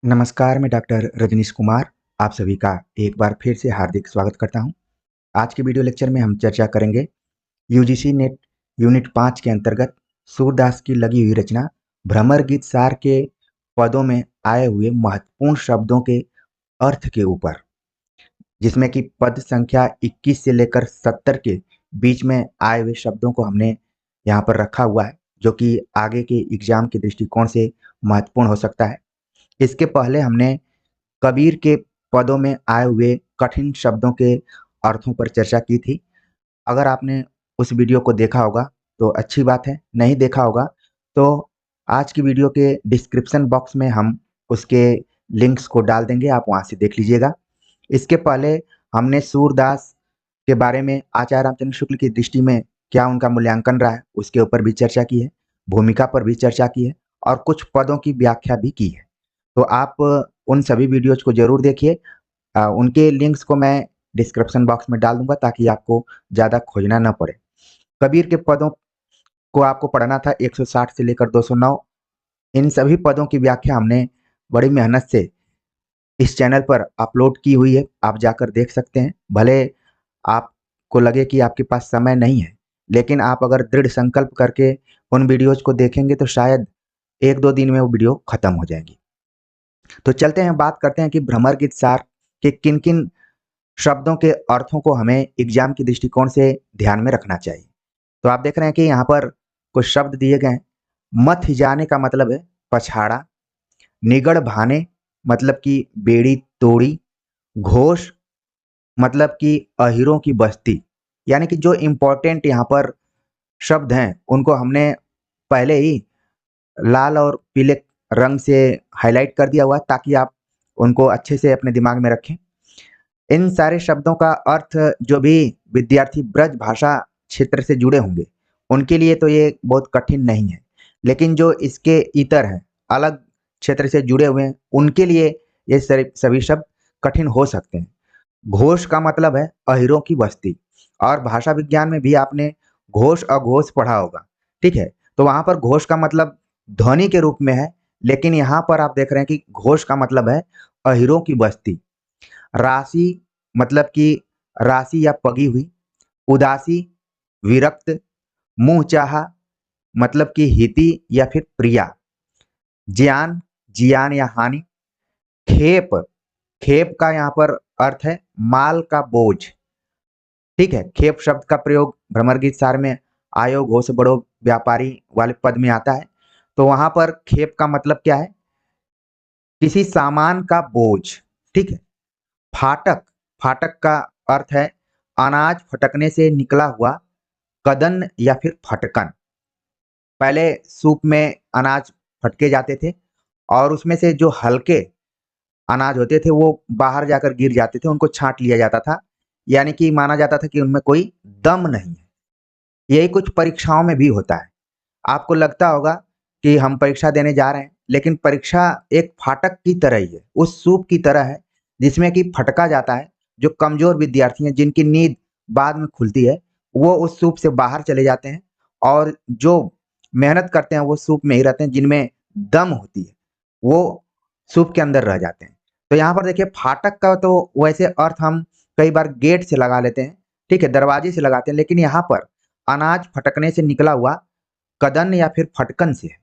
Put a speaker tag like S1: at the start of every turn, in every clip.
S1: नमस्कार, मैं डॉक्टर रजनीश कुमार आप सभी का एक बार फिर से हार्दिक स्वागत करता हूं। आज के वीडियो लेक्चर में हम चर्चा करेंगे यूजीसी नेट यूनिट 5 के अंतर्गत सूरदास की लगी हुई रचना भ्रमर गीत सार के पदों में आए हुए महत्वपूर्ण शब्दों के अर्थ के ऊपर, जिसमें कि पद संख्या 21 से लेकर 70 के बीच में आए हुए शब्दों को हमने यहाँ पर रखा हुआ है, जो कि आगे के एग्जाम के दृष्टिकोण से महत्वपूर्ण हो सकता है। इसके पहले हमने कबीर के पदों में आए हुए कठिन शब्दों के अर्थों पर चर्चा की थी। अगर आपने उस वीडियो को देखा होगा तो अच्छी बात है, नहीं देखा होगा तो आज की वीडियो के डिस्क्रिप्शन बॉक्स में हम उसके लिंक्स को डाल देंगे, आप वहाँ से देख लीजिएगा। इसके पहले हमने सूरदास के बारे में आचार्य रामचंद्र शुक्ल की दृष्टि में क्या उनका मूल्यांकन रहा है उसके ऊपर भी चर्चा की है, भूमिका पर भी चर्चा की है और कुछ पदों की व्याख्या भी की है। तो आप उन सभी वीडियोज को जरूर देखिए। उनके लिंक्स को मैं डिस्क्रिप्शन बॉक्स में डाल दूंगा ताकि आपको ज़्यादा खोजना न पड़े। कबीर के पदों को आपको पढ़ना था 160 से लेकर 209। इन सभी पदों की व्याख्या हमने बड़ी मेहनत से इस चैनल पर अपलोड की हुई है, आप जाकर देख सकते हैं। भले आपको लगे कि आपके पास समय नहीं है, लेकिन आप अगर दृढ़ संकल्प करके उन वीडियोज को देखेंगे तो शायद 1-2 दिन में वो वीडियो खत्म हो जाएगी। तो चलते हैं, बात करते हैं कि भ्रमर गीत सार के किन किन शब्दों के अर्थों को हमें एग्जाम के दृष्टिकोण से ध्यान में रखना चाहिए। तो आप देख रहे हैं कि यहाँ पर कुछ शब्द दिए गए हैं। मथ जाने का मतलब है पछाड़ा, निगड़ भाने मतलब कि बेड़ी तोड़ी, घोष मतलब कि अहिरों की बस्ती। यानी कि जो इम्पोर्टेंट यहाँ पर शब्द हैं उनको हमने पहले ही लाल और पीले रंग से हाईलाइट कर दिया हुआ है ताकि आप उनको अच्छे से अपने दिमाग में रखें। इन सारे शब्दों का अर्थ जो भी विद्यार्थी ब्रज भाषा क्षेत्र से जुड़े होंगे उनके लिए तो ये बहुत कठिन नहीं है, लेकिन जो इसके इतर हैं, अलग क्षेत्र से जुड़े हुए हैं, उनके लिए ये सभी शब्द कठिन हो सकते हैं। घोष का मतलब है अहिरों की बस्ती, और भाषा विज्ञान में भी आपने घोष अघोष पढ़ा होगा, ठीक है। तो वहां पर घोष का मतलब ध्वनि के रूप में है, लेकिन यहाँ पर आप देख रहे हैं कि घोष का मतलब है अहिरों की बस्ती। राशि मतलब कि राशि या पगी हुई, उदासी विरक्त, मुंह चाहा मतलब कि हिति या फिर प्रिया, ज्ञान जियान या हानि, खेप खेप का यहाँ पर अर्थ है माल का बोझ, ठीक है। खेप शब्द का प्रयोग भ्रमर गीत सार में आयो घोष बड़ो व्यापारी वाले पद में आता है। तो वहां पर खेप का मतलब क्या है, किसी सामान का बोझ, ठीक है। फाटक फाटक का अर्थ है अनाज फटकने से निकला हुआ कदन या फिर फटकन। पहले सूप में अनाज फटके जाते थे और उसमें से जो हल्के अनाज होते थे वो बाहर जाकर गिर जाते थे, उनको छांट लिया जाता था, यानी कि माना जाता था कि उनमें कोई दम नहीं है। यही कुछ परीक्षाओं में भी होता है। आपको लगता होगा कि हम परीक्षा देने जा रहे हैं, लेकिन परीक्षा एक फाटक की तरह ही है, उस सूप की तरह है जिसमें कि फटका जाता है। जो कमजोर विद्यार्थी हैं जिनकी नींद बाद में खुलती है वो उस सूप से बाहर चले जाते हैं, और जो मेहनत करते हैं वो सूप में ही रहते हैं, जिनमें दम होती है वो सूप के अंदर रह जाते हैं। तो यहाँ पर देखिए फाटक का तो वैसे अर्थ हम कई बार गेट से लगा लेते हैं, ठीक है, दरवाजे से लगाते हैं, लेकिन यहाँ पर अनाज फटकने से निकला हुआ कदन या फिर फटकन से है।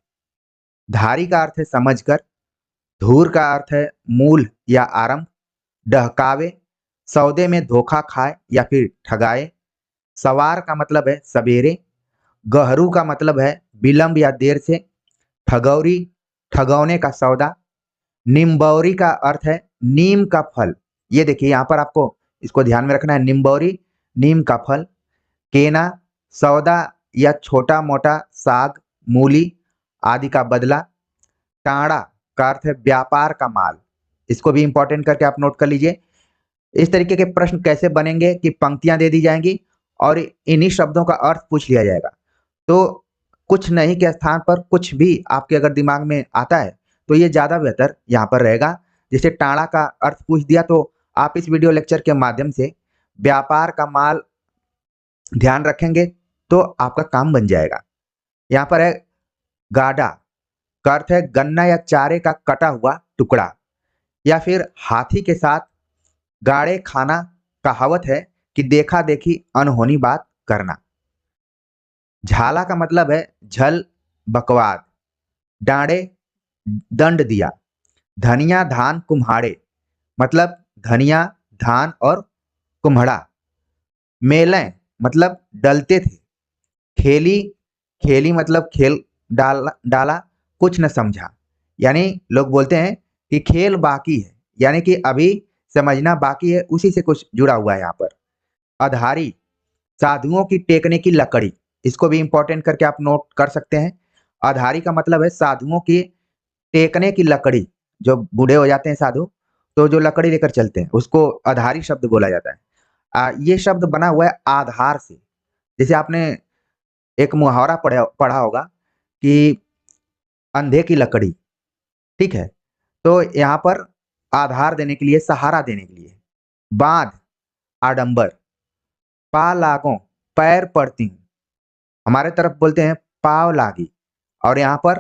S1: धारी का अर्थ है समझकर, धूर का अर्थ है मूल या आरंभ, डहकावे सौदे में धोखा खाए या फिर ठगाए, सवार का मतलब है सवेरे, गहरू का मतलब है विलंब या देर से, ठगौरी ठगौने का सौदा, निम्बौरी का अर्थ है नीम का फल। ये देखिए यहाँ पर आपको इसको ध्यान में रखना है, निम्बौरी नीम का फल, केना सौदा या छोटा मोटा साग मूली आदि का बदला, टाड़ा का अर्थ है व्यापार का माल। इसको भी इंपॉर्टेंट करके आप नोट कर लीजिए। इस तरीके के प्रश्न कैसे बनेंगे कि पंक्तियां दे दी जाएंगी और इन्हीं शब्दों का अर्थ पूछ लिया जाएगा। तो कुछ नहीं के स्थान पर कुछ भी आपके अगर दिमाग में आता है तो ये ज्यादा बेहतर यहाँ पर रहेगा। जैसे टाड़ा का अर्थ पूछ दिया तो आप इस वीडियो लेक्चर के माध्यम से व्यापार का माल ध्यान रखेंगे तो आपका काम बन जाएगा। यहाँ पर है गाढ़ा का अर्थ है गन्ना या चारे का कटा हुआ टुकड़ा। या फिर हाथी के साथ गाड़े खाना, कहावत है कि देखा देखी अनहोनी बात करना। झाला का मतलब है झल, बकवाद। डांडे, दंड दिया। धनिया धान कुम्हाड़े, मतलब धनिया, धान और कुम्हड़ा। मेलें मतलब डलते थे। खेली, खेली मतलब खेल डाला डाला, कुछ न समझा। यानी लोग बोलते हैं कि खेल बाकी है, यानी कि अभी समझना बाकी है, उसी से कुछ जुड़ा हुआ है यहाँ पर। अधारी, साधुओं की टेकने की लकड़ी, इसको भी इंपॉर्टेंट करके आप नोट कर सकते हैं। अधारी का मतलब है साधुओं की टेकने की लकड़ी। जो बूढ़े हो जाते हैं साधु, तो जो लकड़ी लेकर चलते हैं उसको अधारी शब्द बोला जाता है। ये शब्द बना हुआ है आधार से। जैसे आपने एक मुहावरा पढ़ा पढ़ा होगा कि अंधे की लकड़ी, ठीक है। तो यहाँ पर आधार देने के लिए, सहारा देने के लिए। बांध, आडंबर। पा लागो, पैर पड़ती हूँ। हमारे तरफ बोलते हैं पाव लागी, और यहाँ पर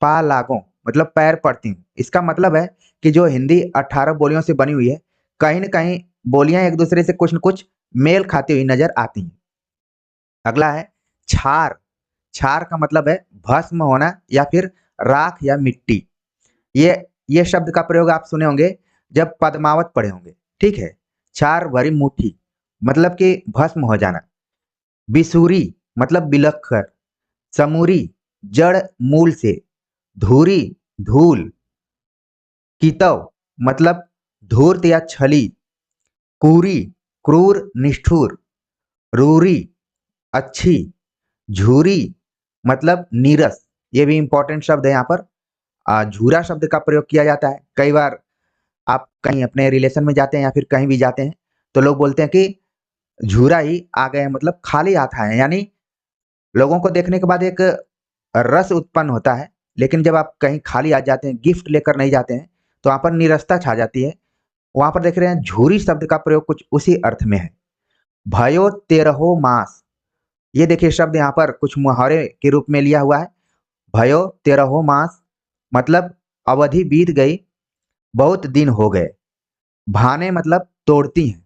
S1: पा लागो मतलब पैर पड़ती हूँ। इसका मतलब है कि जो हिंदी 18 बोलियों से बनी हुई है, कहीं न कहीं बोलियां एक दूसरे से कुछ न कुछ मेल खाती हुई नजर आती हैं। अगला है छार। छार का मतलब है भस्म होना या फिर राख या मिट्टी। ये ये शब्द का प्रयोग आप सुने होंगे जब पद्मावत पढ़े होंगे, ठीक है। छार भरी मुट्ठी मतलब कि भस्म हो जाना। बिसूरी मतलब बिलख कर। समूरी, जड़ मूल से। धूरी, धूल। कितव मतलब धूर्त या छली। कूरी, क्रूर, निष्ठुर। रूरी, अच्छी। झूरी मतलब नीरस। ये भी इंपॉर्टेंट शब्द है यहाँ पर। झूरा शब्द का प्रयोग किया जाता है कई बार। आप कहीं अपने रिलेशन में जाते हैं या फिर कहीं भी जाते हैं, तो लोग बोलते हैं कि झूरा ही आ गए हैं, मतलब खाली हाथ आए हैं। यानी लोगों को देखने के बाद एक रस उत्पन्न होता है, लेकिन जब आप कहीं खाली आ जाते हैं, गिफ्ट लेकर नहीं जाते हैं, तो वहां पर निरस्ता छा जाती है। वहां पर देख रहे हैं झूरी शब्द का प्रयोग कुछ उसी अर्थ में है। भयो तेरहो मास, ये देखिए शब्द यहाँ पर कुछ मुहावरे के रूप में लिया हुआ है। भयो तेरहो मास मतलब अवधि बीत गई, बहुत दिन हो गए। भाने मतलब तोड़ती हैं।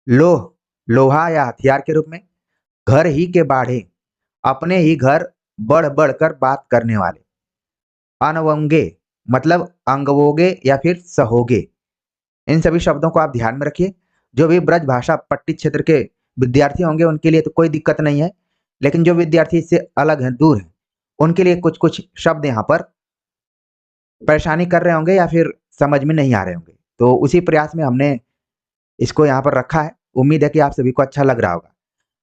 S1: लोह, लोहा या हथियार के रूप में। घर ही के बाढ़े, अपने ही घर बढ़ बढ़कर बात करने वाले। अनवंगे मतलब अंगवोगे या फिर सहोगे। इन सभी शब्दों को आप ध्यान में रखिए। जो भी ब्रज भाषा पट्टी क्षेत्र के विद्यार्थी होंगे उनके लिए तो कोई दिक्कत नहीं है, लेकिन जो विद्यार्थी इससे अलग हैं, दूर हैं, उनके लिए कुछ कुछ शब्द यहाँ पर परेशानी कर रहे होंगे या फिर समझ में नहीं आ रहे होंगे। तो उसी प्रयास में हमने इसको यहाँ पर रखा है। उम्मीद है कि आप सभी को अच्छा लग रहा होगा।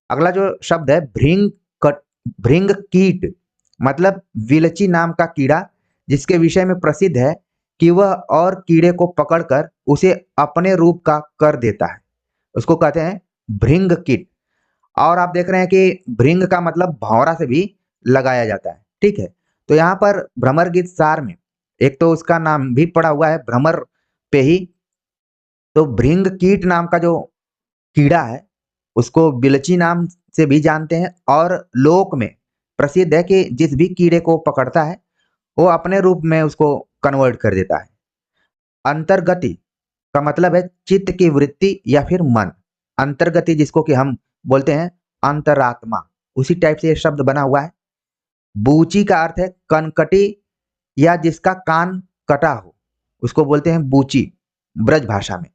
S1: अगला जो शब्द है भृंग कट, भृंग कीट मतलब विलची नाम का कीड़ा, जिसके विषय में प्रसिद्ध है कि वह और कीड़े को पकड़कर उसे अपने रूप का कर देता है, उसको कहते हैं भृंग कीट। और आप देख रहे हैं कि भृंग का मतलब भौरा से भी लगाया जाता है, ठीक है। तो यहाँ पर भ्रमर गीत सार में एक तो उसका नाम भी पड़ा हुआ है भ्रमर पे ही। तो भृंग कीट नाम का जो कीड़ा है उसको बिलची नाम से भी जानते हैं, और लोक में प्रसिद्ध है कि जिस भी कीड़े को पकड़ता है वो अपने रूप में उसको कन्वर्ट कर देता है। अंतर्गति का मतलब है चित्त की वृत्ति या फिर मन। अंतर्गति जिसको कि हम बोलते हैं अंतरात्मा, उसी टाइप से ये शब्द बना हुआ है। बूची का अर्थ है कनकटी या जिसका कान कटा हो, उसको बोलते हैं बूची ब्रज भाषा में।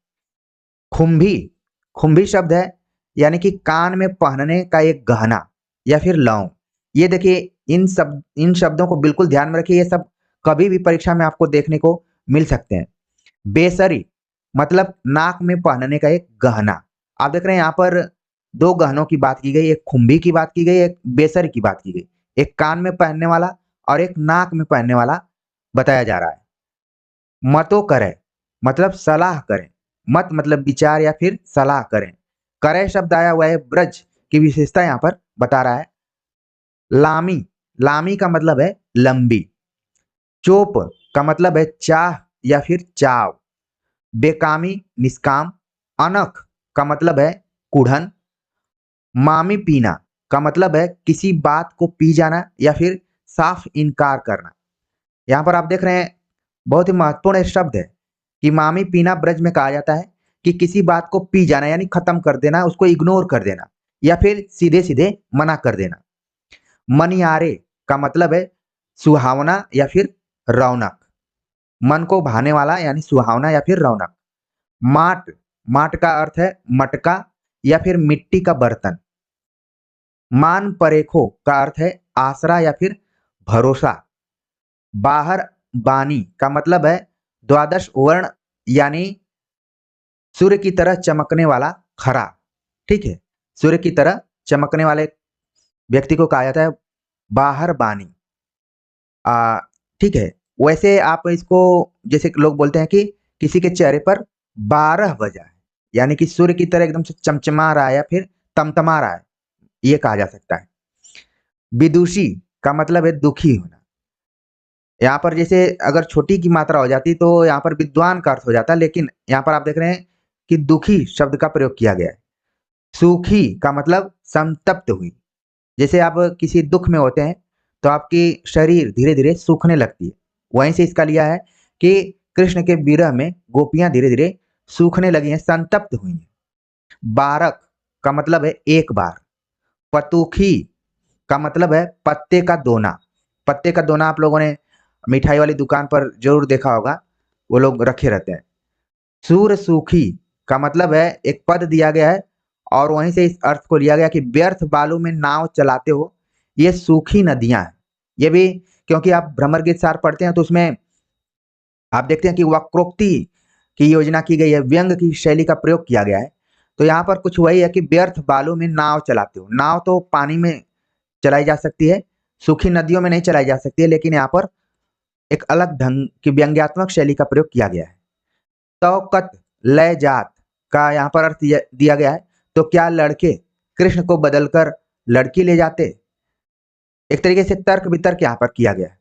S1: खुम्भी, खुम्भी शब्द है यानी कि कान में पहनने का एक गहना या फिर लौंग। ये देखिए इन शब्दों को बिल्कुल ध्यान में रखिए, ये सब कभी भी परीक्षा में आपको देखने को मिल सकते हैं। बेसरी मतलब नाक में पहनने का एक गहना। आप देख रहे हैं यहाँ पर दो गहनों की बात की गई, एक खुम्भी की बात की गई, एक बेसरी की बात की गई। एक कान में पहनने वाला और एक नाक में पहनने वाला बताया जा रहा है। मतो करे मतलब सलाह करें। मत मतलब विचार या फिर सलाह करें। करे शब्द आया हुआ है ब्रज की विशेषता यहाँ पर बता रहा है। लामी, लामी का मतलब है लंबी। चोप का मतलब है चाह या फिर चाव। बेकामी, निष्काम। अनख का मतलब है कुढ़न। मामी पीना का मतलब है किसी बात को पी जाना या फिर साफ इनकार करना। यहाँ पर आप देख रहे हैं बहुत ही महत्वपूर्ण शब्द है कि मामी पीना ब्रज में कहा जाता है कि किसी बात को पी जाना यानी खत्म कर देना, उसको इग्नोर कर देना या फिर सीधे सीधे मना कर देना। मनियारे का मतलब है सुहावना या फिर रौनक, मन को भाने वाला यानी सुहावना या फिर रौनक। माट, माट का अर्थ है मटका या फिर मिट्टी का बर्तन। मान परेखो का अर्थ है आसरा या फिर भरोसा। बाहर बानी का मतलब है द्वादश वर्ण यानी सूर्य की तरह चमकने वाला खरा। ठीक है, सूर्य की तरह चमकने वाले व्यक्ति को कहा जाता है बाहर बानी। आ, ठीक है, वैसे आप इसको जैसे लोग बोलते हैं कि किसी के चेहरे पर 12 बजा है, यानी कि सूर्य की तरह एकदम से चमचमा रहा है या फिर तमतमा रहा है, ये कहा जा सकता है। विदुषी का मतलब है दुखी होना। यहाँ पर जैसे अगर छोटी की मात्रा हो जाती तो यहाँ पर विद्वान का अर्थ हो जाता, लेकिन यहाँ पर आप देख रहे हैं कि दुखी शब्द का प्रयोग किया गया है। सूखी का मतलब संतप्त हुई। जैसे आप किसी दुख में होते हैं तो आपकी शरीर धीरे धीरे सूखने लगती है, वहीं से इसका लिया है कि कृष्ण के विरह में गोपियां धीरे धीरे सूखने लगी हैं, संतप्त हुई हैं। बारक का मतलब है एक बार। पतुखी का मतलब है पत्ते का दोना। पत्ते का दोना आप लोगों ने मिठाई वाली दुकान पर जरूर देखा होगा, वो लोग रखे रहते हैं। सूर सूखी का मतलब है एक पद दिया गया है और वहीं से इस अर्थ को लिया गया कि व्यर्थ बालू में नाव चलाते हो, ये सूखी नदियां हैं। ये भी क्योंकि आप भ्रमर गीत सार पढ़ते हैं तो उसमें आप देखते हैं कि वक्रोक्ति की योजना की गई है, व्यंग की शैली का प्रयोग किया गया है। तो यहाँ पर कुछ वही है कि व्यर्थ बालू में नाव चलाते हो। नाव तो पानी में चलाई जा सकती है, सूखी नदियों में नहीं चलाई जा सकती है, लेकिन यहाँ पर एक अलग ढंग की व्यंग्यात्मक शैली का प्रयोग किया गया है। तौकत लय जात का यहाँ पर अर्थ दिया गया है, तो क्या लड़के कृष्ण को बदलकर लड़की ले जाते। एक तरीके से तर्क वितर्क यहाँ पर किया गया है।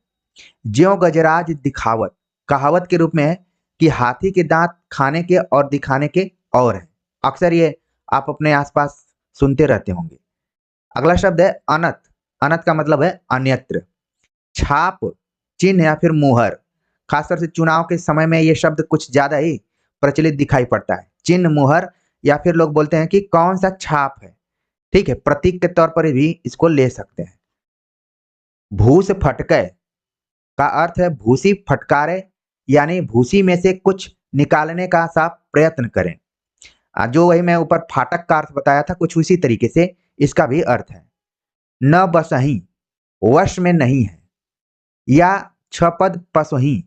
S1: ज्यों गजराज दिखावत कहावत के रूप में है कि हाथी के दांत खाने के और दिखाने के और है। अक्सर ये आप अपने आसपास सुनते रहते होंगे। अगला शब्द है अनत। अनत का मतलब है अन्यत्र। छाप, चिन्ह या फिर मुहर, खासकर से चुनाव के समय में ये शब्द कुछ ज्यादा ही प्रचलित दिखाई पड़ता है। चिन्ह, मुहर या फिर लोग बोलते हैं कि कौन सा छाप है। ठीक है, प्रतीक के तौर पर भी इसको ले सकते हैं। भूस फटके का अर्थ है भूसी फटकारे, यानी भूसी में से कुछ निकालने का सा प्रयत्न करें। जो वही मैं ऊपर फाटक का अर्थ बताया था, कुछ उसी तरीके से इसका भी अर्थ है। न बसही, वश में नहीं है। या छपद पशुही,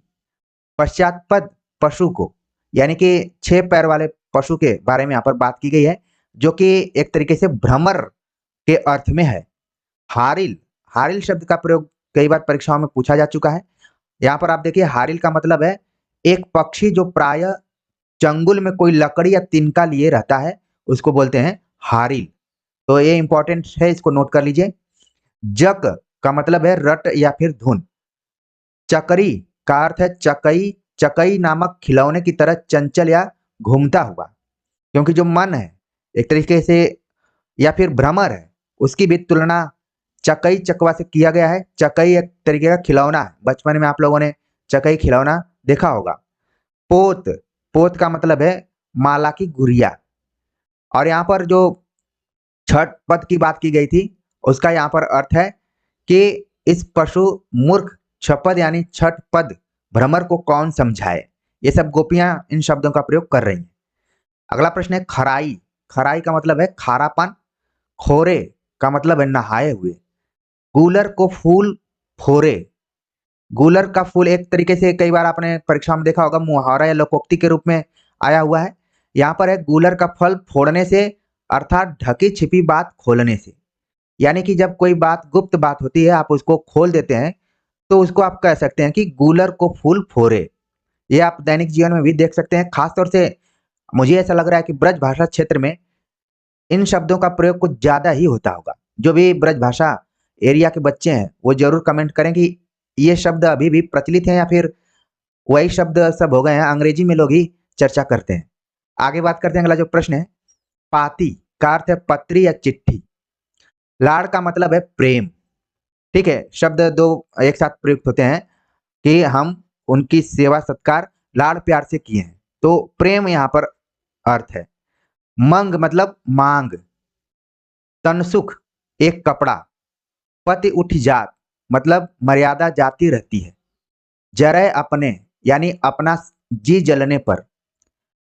S1: पश्चात पद पशु को, यानी कि 6 पैर वाले पशु के बारे में यहाँ पर बात की गई है, जो कि एक तरीके से भ्रमर के अर्थ में है। हारिल, हारिल शब्द का प्रयोग कई बार परीक्षाओं में पूछा जा चुका है। यहाँ पर आप देखिए हारिल का मतलब है एक पक्षी जो प्राय चंगुल में कोई लकड़ी या तिनका लिए रहता है, उसको बोलते हैं हारिल। तो ये इंपॉर्टेंट है, इसको नोट कर लीजिए। जक का मतलब है रट या फिर धुन। चकरी का अर्थ है चकई, चकई नामक खिलौने की तरह चंचल या घूमता हुआ, क्योंकि जो मन है एक तरीके से या फिर भ्रमर है, उसकी भी तुलना चकई चकवा से किया गया है। चकई एक तरीके का खिलौना है, बचपन में आप लोगों ने चकई खिलौना देखा होगा। पोत, पोत का मतलब है माला की गुड़िया। और यहाँ पर जो छठ पद की बात की गई थी, उसका यहाँ पर अर्थ है कि इस पशु मूर्ख छपद यानी छठ पद भ्रमर को कौन समझाए। ये सब गोपियां इन शब्दों का प्रयोग कर रही हैं। अगला प्रश्न है खराई। खराई का मतलब है खारापन। खोरे का मतलब है नहाए हुए। गूलर को फूल फोरे, गूलर का फूल एक तरीके से कई बार आपने परीक्षा में देखा होगा, मुहावरा या लोकोक्ति के रूप में आया हुआ है। यहाँ पर है गूलर का फल फोड़ने से, अर्थात ढकी छिपी बात खोलने से। यानी कि जब कोई बात गुप्त बात होती है, आप उसको खोल देते हैं, तो उसको आप कह सकते हैं कि गूलर को फूल फोरे। ये आप दैनिक जीवन में भी देख सकते हैं। खासतौर से मुझे ऐसा लग रहा है कि ब्रज भाषा क्षेत्र में इन शब्दों का प्रयोग कुछ ज्यादा ही होता होगा। जो भी ब्रज भाषा एरिया के बच्चे हैं वो जरूर कमेंट करें कि ये शब्द अभी भी प्रचलित हैं या फिर वही शब्द सब हो गए हैं, अंग्रेजी में लोग ही चर्चा करते हैं। आगे बात करते हैं। अगला जो प्रश्न है, पाती का अर्थ है पत्री या चिट्ठी। लाड़ का मतलब है प्रेम। ठीक है, शब्द दो एक साथ प्रयुक्त होते हैं कि हम उनकी सेवा सत्कार लाड़ प्यार से किए हैं। तो प्रेम यहाँ पर अर्थ है। मंग मतलब मांग, तनसुख एक कपड़ा, पति उठ जात मतलब मर्यादा जाती रहती है, जरय अपने यानी अपना जी जलने पर।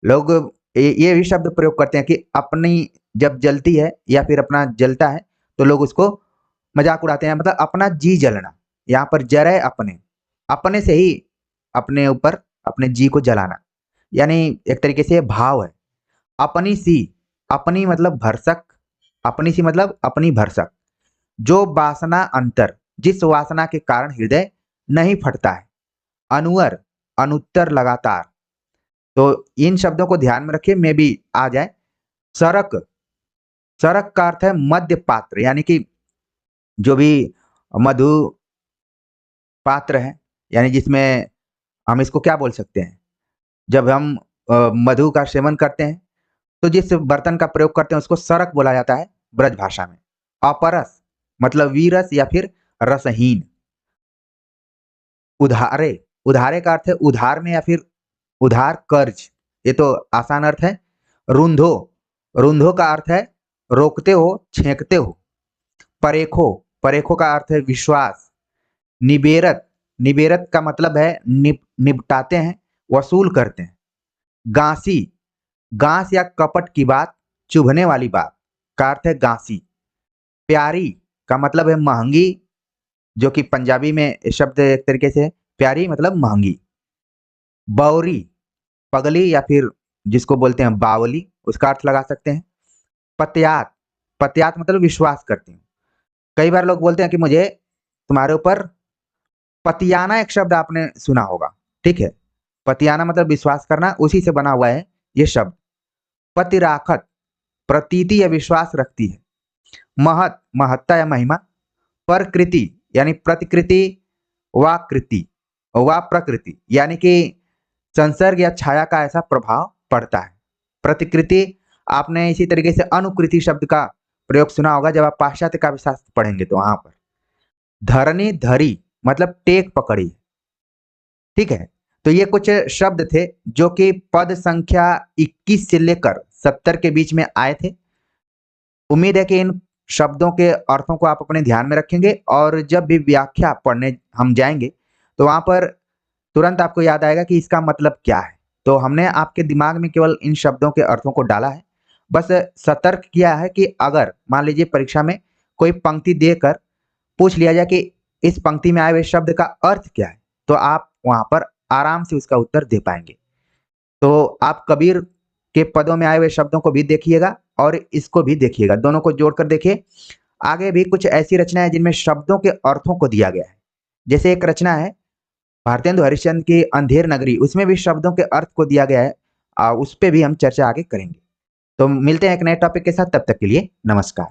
S1: लोग ये भी शब्द प्रयोग करते हैं कि अपनी जब जलती है या फिर अपना जलता है तो लोग उसको मजाक उड़ाते हैं, मतलब अपना जी जलना। यहाँ पर जरय अपने, अपने से ही अपने ऊपर अपने जी को जलाना, यानी एक तरीके से भाव है। अपनी सी, अपनी मतलब भरसक, अपनी सी मतलब अपनी भरसक। जो वासना अंतर, जिस वासना के कारण हृदय नहीं फटता है। अनुअर, अनुत्तर लगातार। तो इन शब्दों को ध्यान में रखिए, में भी आ जाए। सरक, सरक का अर्थ है मध्य पात्र, यानी कि जो भी मधु पात्र है, यानी जिसमें हम इसको क्या बोल सकते हैं, जब हम मधु का सेवन करते हैं तो जिस बर्तन का प्रयोग करते हैं उसको सरक बोला जाता है ब्रज भाषा में। अपरस मतलब वीरस या फिर रसहीन। उधारे, उधारे का अर्थ है उधार में या फिर उधार कर्ज, ये तो आसान अर्थ है। रुंधो, रुंधो का अर्थ है रोकते हो, छेंकते हो। परेखो, परेखो का अर्थ है विश्वास। निबेरत, निबेरत का मतलब है निपटाते हैं, वसूल करते हैं। गांसी, गांस या कपट की बात, चुभने वाली बात का अर्थ है गांसी। प्यारी का मतलब है महंगी, जो कि पंजाबी में शब्द एक तरीके से प्यारी मतलब महंगी। बौरी, पगली या फिर जिसको बोलते हैं बावली, उसका अर्थ लगा सकते हैं। पत्यात, पत्यात मतलब विश्वास करती हूँ। कई बार लोग बोलते हैं कि मुझे तुम्हारे ऊपर पतियाना, एक शब्द आपने सुना होगा, ठीक है। पतियाना मतलब विश्वास करना, उसी से बना हुआ है ये शब्द। पतिराखत, प्रतीति या विश्वास रखती है। महत, महत्ता या महिमा। प्रकृति यानी प्रतिकृति, वाकृति व प्रकृति, यानी कि संसर्ग या छाया का ऐसा प्रभाव पड़ता है। प्रतिकृति, आपने इसी तरीके से अनुकृति शब्द का प्रयोग सुना होगा जब आप पाश्चात्य काव्यशास्त्र पढ़ेंगे तो वहां पर। धरनी धरी मतलब टेक पकड़ी, ठीक है। तो ये कुछ शब्द थे जो कि पद संख्या 21 से लेकर 70 के बीच में आए थे। उम्मीद है कि इन शब्दों के अर्थों को आप अपने ध्यान में रखेंगे और जब भी व्याख्या पढ़ने हम जाएंगे तो वहां पर तुरंत आपको याद आएगा कि इसका मतलब क्या है। तो हमने आपके दिमाग में केवल इन शब्दों के अर्थों को डाला है, बस सतर्क किया है कि अगर मान लीजिए परीक्षा में कोई पंक्ति देकर पूछ लिया जाए कि इस पंक्ति में आए हुए शब्द का अर्थ क्या है, तो आप वहां पर आराम से उसका उत्तर दे पाएंगे। तो आप कबीर के पदों में आए हुए शब्दों को भी देखिएगा और इसको भी देखिएगा, दोनों को जोड़कर देखिए। आगे भी कुछ ऐसी रचनाएं जिनमें शब्दों के अर्थों को दिया गया है, जैसे एक रचना है भारतेंदु हरिश्चंद्र की अंधेर नगरी, उसमें भी शब्दों के अर्थ को दिया गया है। उस पर भी हम चर्चा आगे करेंगे। तो मिलते हैं एक नए टॉपिक के साथ, तब तक के लिए नमस्कार।